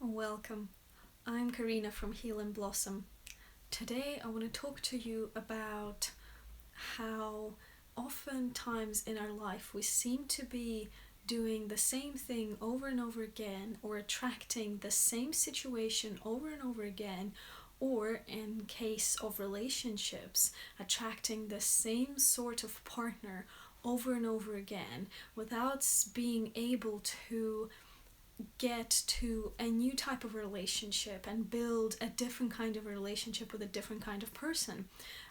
Welcome. I'm Karina from Heal and Blossom. Today I want to talk to you about how oftentimes in our life we seem to be doing the same thing over and over again, or attracting the same situation over and over again, or in case of relationships, attracting the same sort of partner over and over again without being able to get to a new type of relationship and build a different kind of relationship with a different kind of person.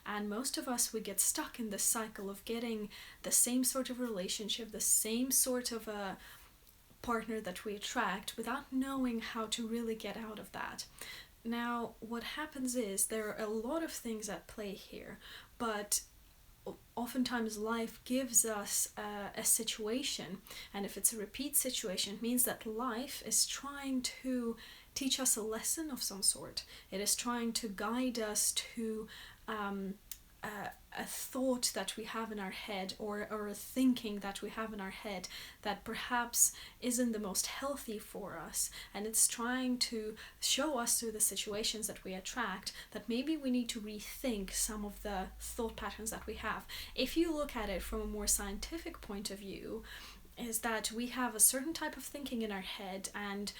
And most of us, we get stuck in this cycle of getting the same sort of relationship, the same sort of a partner that we attract, without knowing how to really get out of that. Now, what happens is there are a lot of things at play here, but oftentimes life gives us a situation, and if it's a repeat situation, it means that life is trying to teach us a lesson of some sort. It is trying to guide us to a thought that we have in our head, or a thinking that we have in our head that perhaps isn't the most healthy for us, and it's trying to show us through the situations that we attract that maybe we need to rethink some of the thought patterns that we have. If you look at it from a more scientific point of view, is that we have a certain type of thinking in our head, and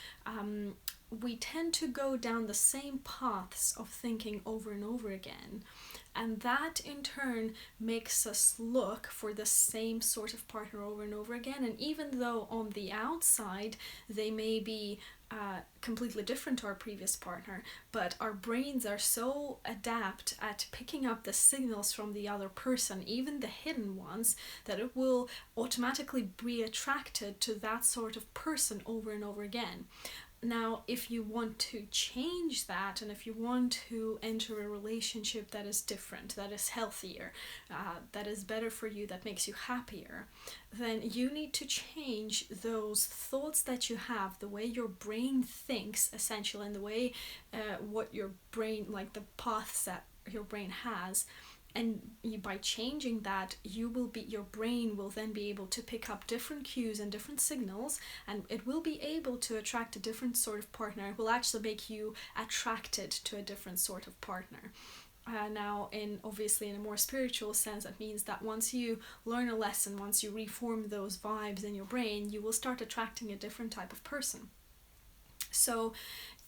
we tend to go down the same paths of thinking over and over again, and that in turn makes us look for the same sort of partner over and over again. And even though on the outside they may be completely different to our previous partner, but our brains are so adept at picking up the signals from the other person, even the hidden ones, that it will automatically be attracted to that sort of person over and over again. Now, if you want to change that, and if you want to enter a relationship that is different, that is healthier, that is better for you, that makes you happier, then you need to change those thoughts that you have, the way your brain thinks, essentially, and the way what your brain, like the paths that your brain has. And by changing that, your brain will then be able to pick up different cues and different signals, and it will be able to attract a different sort of partner. It will actually make you attracted to a different sort of partner. Now, obviously in a more spiritual sense, that means that once you learn a lesson, once you reform those vibes in your brain, you will start attracting a different type of person. So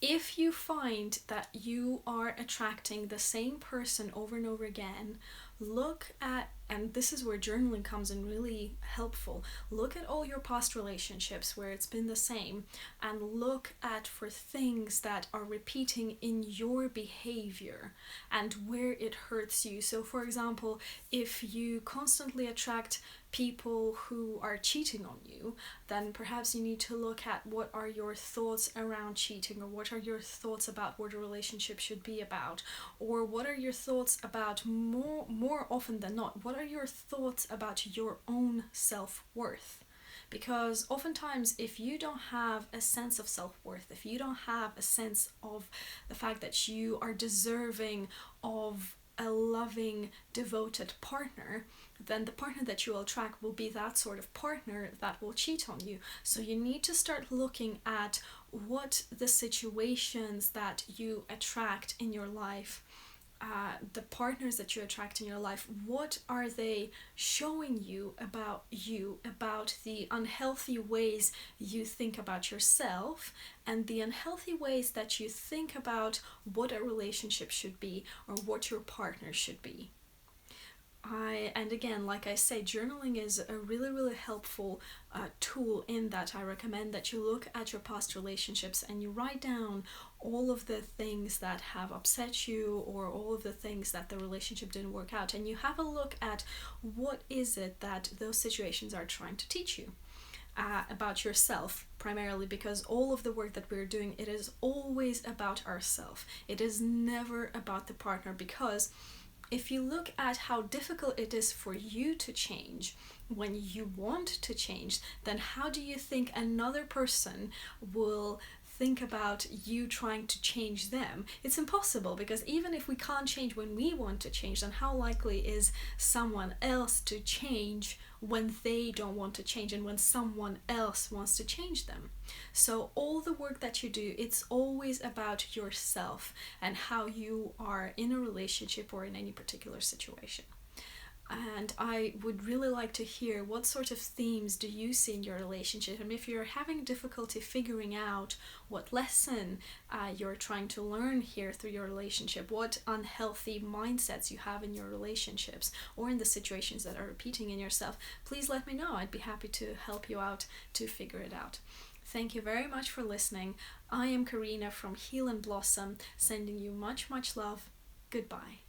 if you find that you are attracting the same person over and over again, look at, and this is where journaling comes in really helpful, look at all your past relationships where it's been the same, and look at for things that are repeating in your behavior and where it hurts you. So for example, if you constantly attract people who are cheating on you, then perhaps you need to look at what are your thoughts around cheating, or what are your thoughts about what a relationship should be about, or what are your thoughts about, more often than not, what are your thoughts about your own self-worth. Because oftentimes, if you don't have a sense of self-worth, if you don't have a sense of the fact that you are deserving of a loving, devoted partner, then the partner that you will attract will be that sort of partner that will cheat on you. So you need to start looking at what the situations that you attract in your life, the partners that you attract in your life, what are they showing you, about the unhealthy ways you think about yourself, and the unhealthy ways that you think about what a relationship should be, or what your partner should be. And again, like I say, journaling is a really, really helpful tool, in that I recommend that you look at your past relationships and you write down all of the things that have upset you, or all of the things that the relationship didn't work out, and you have a look at what is it that those situations are trying to teach you. About yourself, primarily, because all of the work that we're doing, it is always about ourselves. It is never about the partner, because if you look at how difficult it is for you to change when you want to change, then how do you think another person will think about you trying to change them. It's impossible, because even if we can't change when we want to change, then how likely is someone else to change when they don't want to change and when someone else wants to change them? So all the work that you do, it's always about yourself and how you are in a relationship or in any particular situation. And I would really like to hear what sort of themes do you see in your relationship, and if you're having difficulty figuring out what lesson you're trying to learn here through your relationship, what unhealthy mindsets you have in your relationships or in the situations that are repeating in yourself, please let me know. I'd be happy to help you out to figure it out. Thank you very much for listening. I am Karina from Heal and Blossom, sending you much love. Goodbye.